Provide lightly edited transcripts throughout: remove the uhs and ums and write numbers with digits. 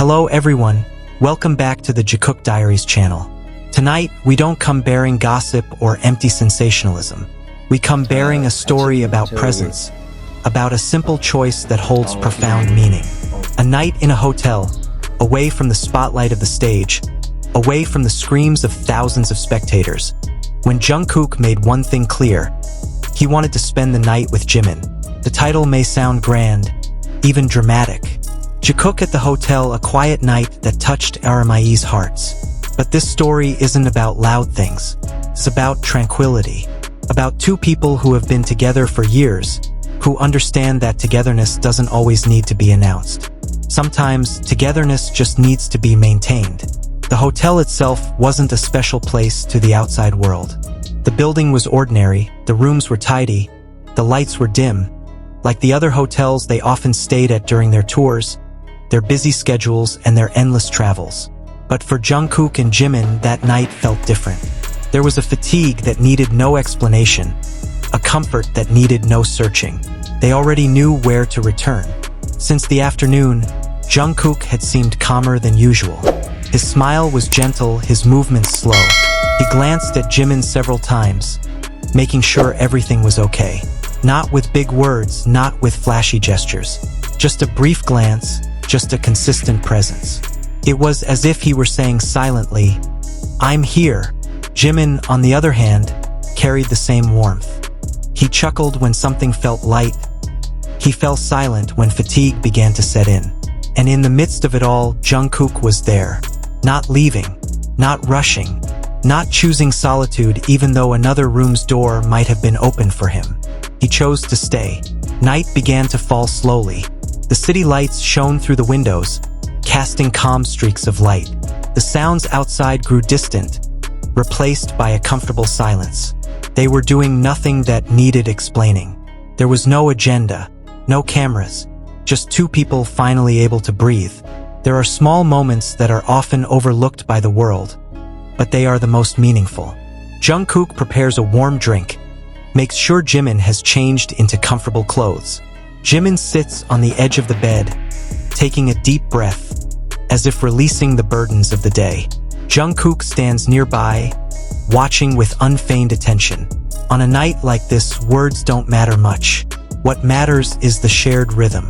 Hello everyone, welcome back to the Jikook Diaries channel. Tonight, we don't come bearing gossip or empty sensationalism. We come bearing a story about presence, about a simple choice that holds profound meaning. A night in a hotel, away from the spotlight of the stage, away from the screams of thousands of spectators, when Jungkook made one thing clear: he wanted to spend the night with Jimin. The title may sound grand, even dramatic. Jikook at the hotel, a quiet night that touched ARMIE's hearts. But this story isn't about loud things. It's about tranquility. About two people who have been together for years, who understand that togetherness doesn't always need to be announced. Sometimes, togetherness just needs to be maintained. The hotel itself wasn't a special place to the outside world. The building was ordinary, the rooms were tidy, the lights were dim. Like the other hotels they often stayed at during their tours, their busy schedules and their endless travels. But for Jungkook and Jimin, that night felt different. There was a fatigue that needed no explanation, a comfort that needed no searching. They already knew where to return. Since the afternoon, Jungkook had seemed calmer than usual. His smile was gentle, his movements slow. He glanced at Jimin several times, making sure everything was okay. Not with big words, not with flashy gestures. Just a brief glance, just a consistent presence. It was as if he were saying silently, "I'm here." Jimin, on the other hand, carried the same warmth. He chuckled when something felt light. He fell silent when fatigue began to set in. And in the midst of it all, Jungkook was there. Not leaving, not rushing, not choosing solitude even though another room's door might have been open for him. He chose to stay. Night began to fall slowly. The city lights shone through the windows, casting calm streaks of light. The sounds outside grew distant, replaced by a comfortable silence. They were doing nothing that needed explaining. There was no agenda, no cameras, just two people finally able to breathe. There are small moments that are often overlooked by the world, but they are the most meaningful. Jungkook prepares a warm drink, makes sure Jimin has changed into comfortable clothes. Jimin sits on the edge of the bed, taking a deep breath, as if releasing the burdens of the day. Jungkook stands nearby, watching with unfeigned attention. On a night like this, words don't matter much. What matters is the shared rhythm.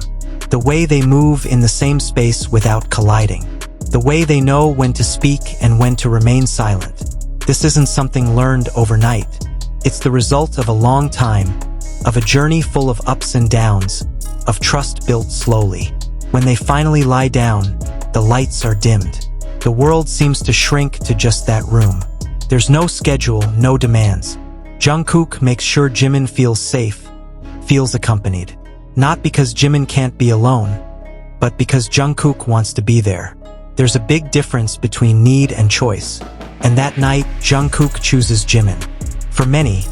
The way they move in the same space without colliding. The way they know when to speak and when to remain silent. This isn't something learned overnight. It's the result of a long time, of a journey full of ups and downs, of trust built slowly. When they finally lie down, the lights are dimmed. The world seems to shrink to just that room. There's no schedule, no demands. Jungkook makes sure Jimin feels safe, feels accompanied. Not because Jimin can't be alone, but because Jungkook wants to be there. There's a big difference between need and choice. And that night, Jungkook chooses Jimin. For many,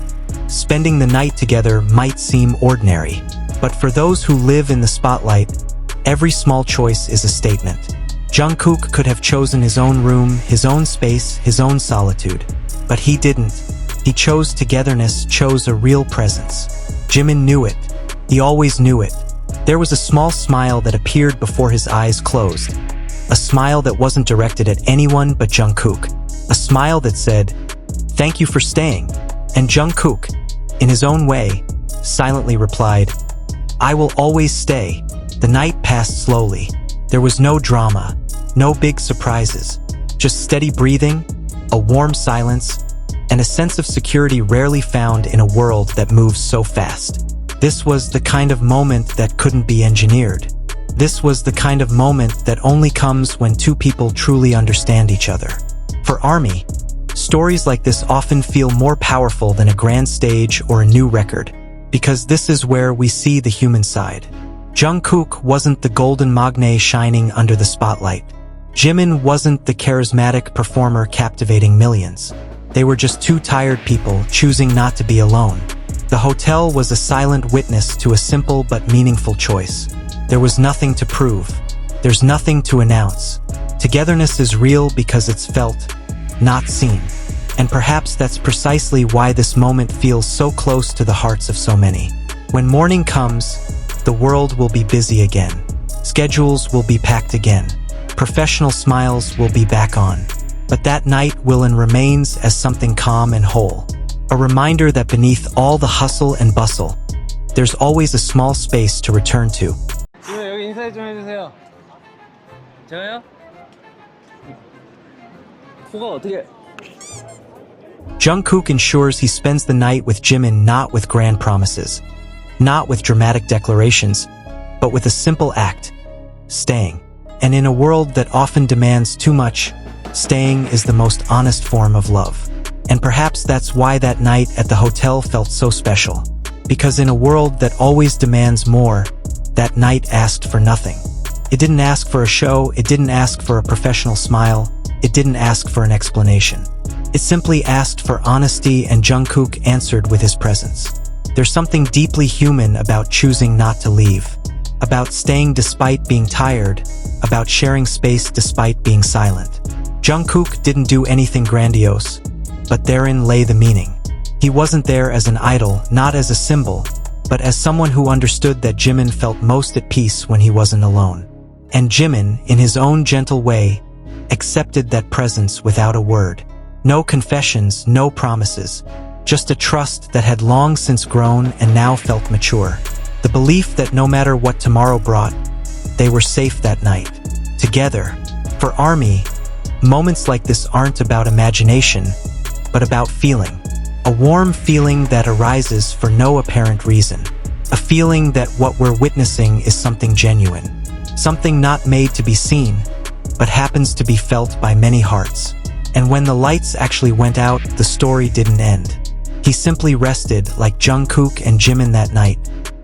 spending the night together might seem ordinary. But for those who live in the spotlight, every small choice is a statement. Jungkook could have chosen his own room, his own space, his own solitude. But he didn't. He chose togetherness, chose a real presence. Jimin knew it. He always knew it. There was a small smile that appeared before his eyes closed. A smile that wasn't directed at anyone but Jungkook. A smile that said, "Thank you for staying." And Jungkook, in his own way, silently replied, "I will always stay." The night passed slowly. There was no drama, no big surprises, just steady breathing, a warm silence, and a sense of security rarely found in a world that moves so fast. This was the kind of moment that couldn't be engineered. This was the kind of moment that only comes when two people truly understand each other. For ARMIE, stories like this often feel more powerful than a grand stage or a new record, because this is where we see the human side. Jungkook wasn't the golden magne shining under the spotlight. Jimin wasn't the charismatic performer captivating millions. They were just two tired people choosing not to be alone. The hotel was a silent witness to a simple but meaningful choice. There was nothing to prove. There's nothing to announce. Togetherness is real because it's felt, not seen. And perhaps that's precisely why this moment feels so close to the hearts of so many. When morning comes, the world will be busy again. Schedules will be packed again. professional smiles will be back on. But that night will and remains as something calm and whole. A reminder that beneath all the hustle and bustle, there's always a small space to return to. 여기 인사 좀 해주세요. 저요? 코가 어떻게? Jungkook ensures he spends the night with Jimin not with grand promises, not with dramatic declarations, but with a simple act, staying. And in a world that often demands too much, staying is the most honest form of love. And perhaps that's why that night at the hotel felt so special. Because in a world that always demands more, that night asked for nothing. It didn't ask for a show, it didn't ask for a professional smile, it didn't ask for an explanation. It simply asked for honesty, and Jungkook answered with his presence. There's something deeply human about choosing not to leave, about staying despite being tired, about sharing space despite being silent. Jungkook didn't do anything grandiose, but therein lay the meaning. He wasn't there as an idol, not as a symbol, but as someone who understood that Jimin felt most at peace when he wasn't alone. And Jimin, in his own gentle way, accepted that presence without a word. No confessions, no promises, just a trust that had long since grown and now felt mature. The belief that no matter what tomorrow brought, they were safe that night, together. For ARMIE, moments like this aren't about imagination, but about feeling. A warm feeling that arises for no apparent reason. A feeling that what we're witnessing is something genuine. Something not made to be seen, but happens to be felt by many hearts. And when the lights actually went out, the story didn't end. He simply rested like Jungkook and Jimin that night,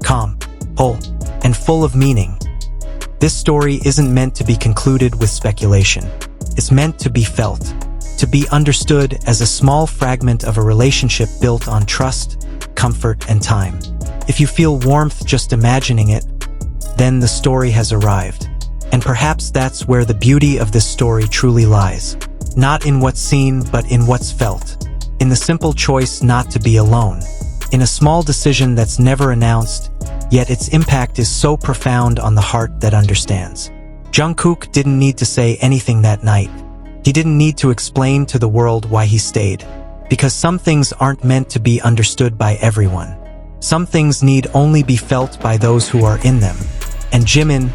calm, whole, and full of meaning. This story isn't meant to be concluded with speculation. It's meant to be felt, to be understood as a small fragment of a relationship built on trust, comfort, and time. If you feel warmth just imagining it, then the story has arrived. And perhaps that's where the beauty of this story truly lies. Not in what's seen, but in what's felt. In the simple choice not to be alone. In a small decision that's never announced, yet its impact is so profound on the heart that understands. Jungkook didn't need to say anything that night. He didn't need to explain to the world why he stayed. Because some things aren't meant to be understood by everyone. Some things need only be felt by those who are in them. And Jimin,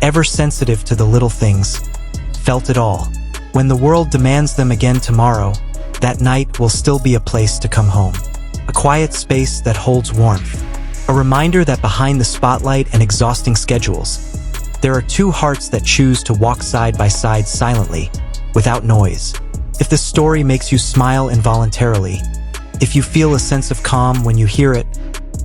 ever sensitive to the little things, felt it all. When the world demands them again tomorrow, that night will still be a place to come home. A quiet space that holds warmth. A reminder that behind the spotlight and exhausting schedules, there are two hearts that choose to walk side by side silently, without noise. If this story makes you smile involuntarily, if you feel a sense of calm when you hear it,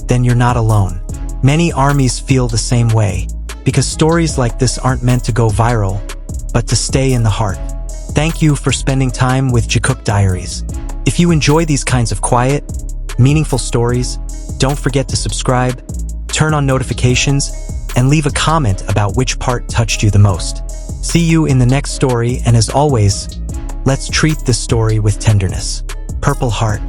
then you're not alone. Many ARMIEs feel the same way, because stories like this aren't meant to go viral, but to stay in the heart. Thank you for spending time with Jikook Diaries. If you enjoy these kinds of quiet, meaningful stories, don't forget to subscribe, turn on notifications, and leave a comment about which part touched you the most. See you in the next story, and as always, let's treat this story with tenderness. Purple Heart.